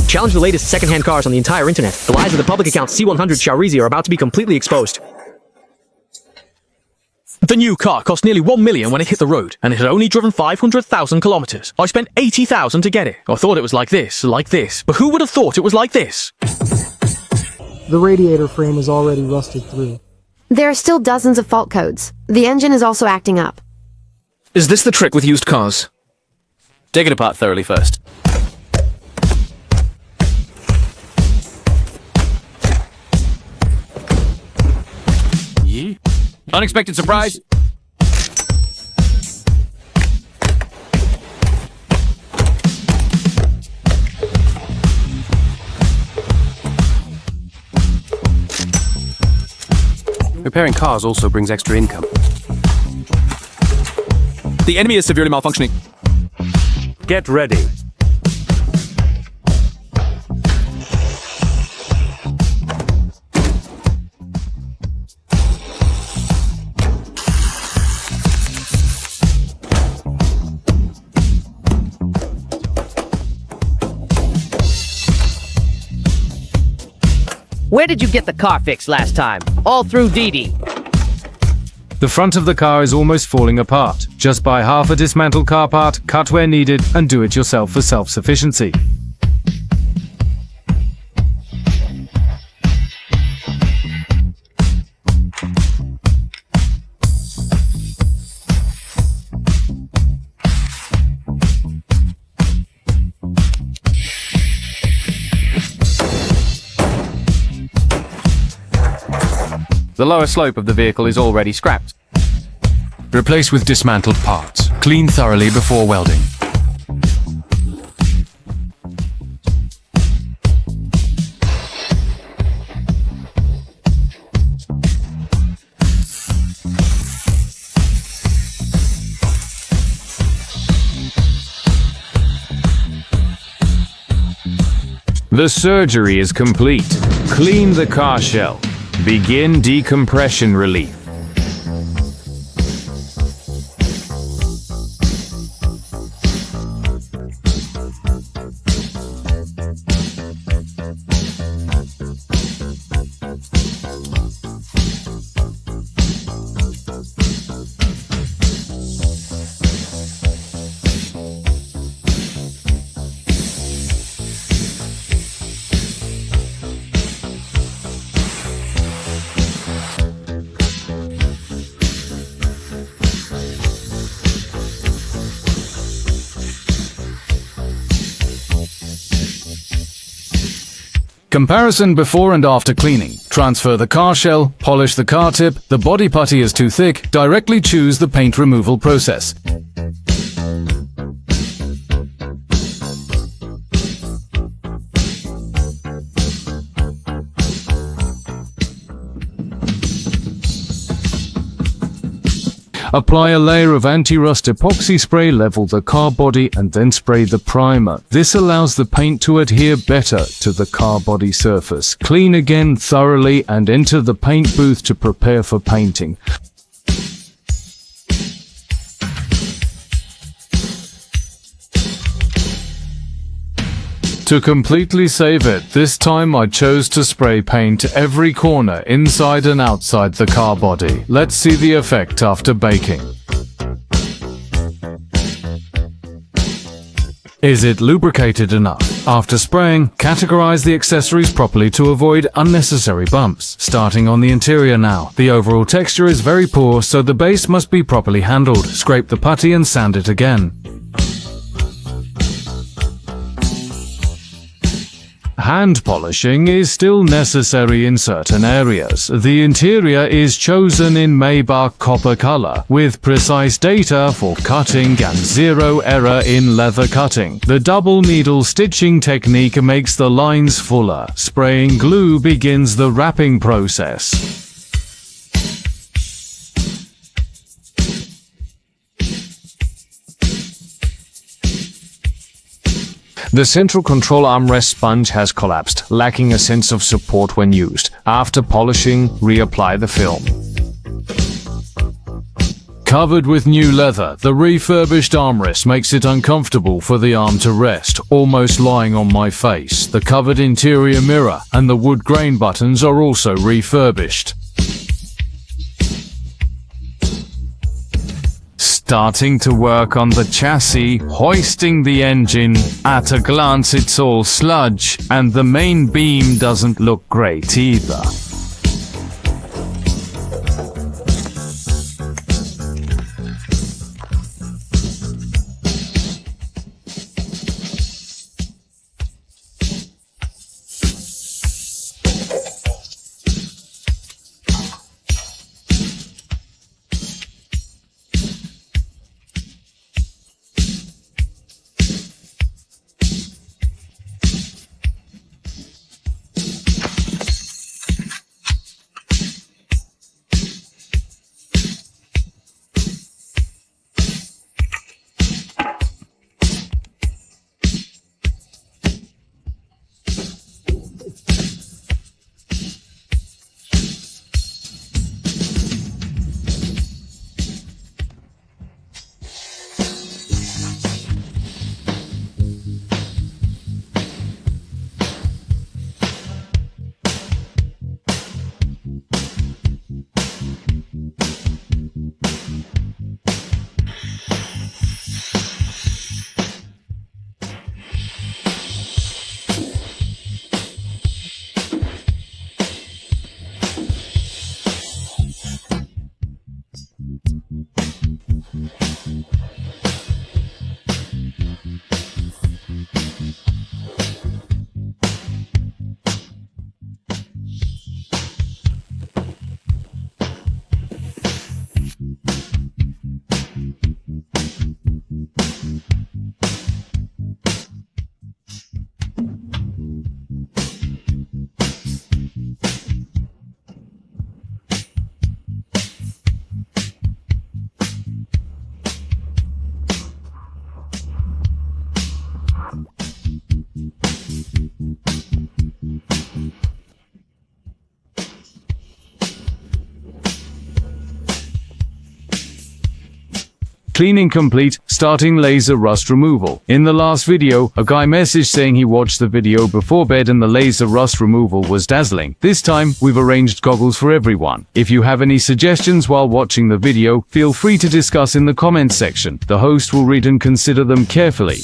Challenge the latest second-hand cars on the entire internet. The lies of the public account C100 Chaurizi are about to be completely exposed. The new car cost nearly 1 million when it hit the road, and it had only driven 500,000 kilometers. I spent 80,000 to get it. I thought it was like this, but who would have thought it was like this? The radiator frame is already rusted through. There are still dozens of fault codes. The engine is also acting up. Is this the trick with used cars? Take it apart thoroughly first. Unexpected surprise? Repairing cars also brings extra income. The enemy is severely malfunctioning. Get ready. Where did you get the car fixed last time? All through Didi. The front of the car is almost falling apart. Just buy half a dismantled car part, cut where needed, and do it yourself for self-sufficiency. The lower slope of the vehicle is already scrapped. Replace with dismantled parts. Clean thoroughly before welding. The surgery is complete. Clean the car shell. Begin decompression relief. Comparison before and after cleaning. Transfer the car shell, polish the car tip, the body putty is too thick, directly choose the paint removal process. Apply a layer of anti-rust epoxy spray, level the car body, and then spray the primer. This allows the paint to adhere better to the car body surface. Clean again thoroughly and enter the paint booth to prepare for painting. To completely save it, this time I chose to spray paint every corner inside and outside the car body. Let's see the effect after baking. Is it lubricated enough? After spraying, categorize the accessories properly to avoid unnecessary bumps. Starting on the interior now. The overall texture is very poor, so the base must be properly handled. Scrape the putty and sand it again. Hand polishing is still necessary in certain areas. The interior is chosen in Maybach copper color, with precise data for cutting and zero error in leather cutting. The double needle stitching technique makes the lines fuller. Spraying glue begins the wrapping process. The central control armrest sponge has collapsed, lacking a sense of support when used. After polishing, reapply the film. Covered with new leather, the refurbished armrest makes it uncomfortable for the arm to rest, almost lying on my face. The covered interior mirror and the wood grain buttons are also refurbished. Starting to work on the chassis, hoisting the engine. At a glance it's all sludge, and the main beam doesn't look great either. Cleaning complete, starting laser rust removal. In the last video, a guy messaged saying he watched the video before bed and the laser rust removal was dazzling. This time, we've arranged goggles for everyone. If you have any suggestions while watching the video, feel free to discuss in the comments section. The host will read and consider them carefully.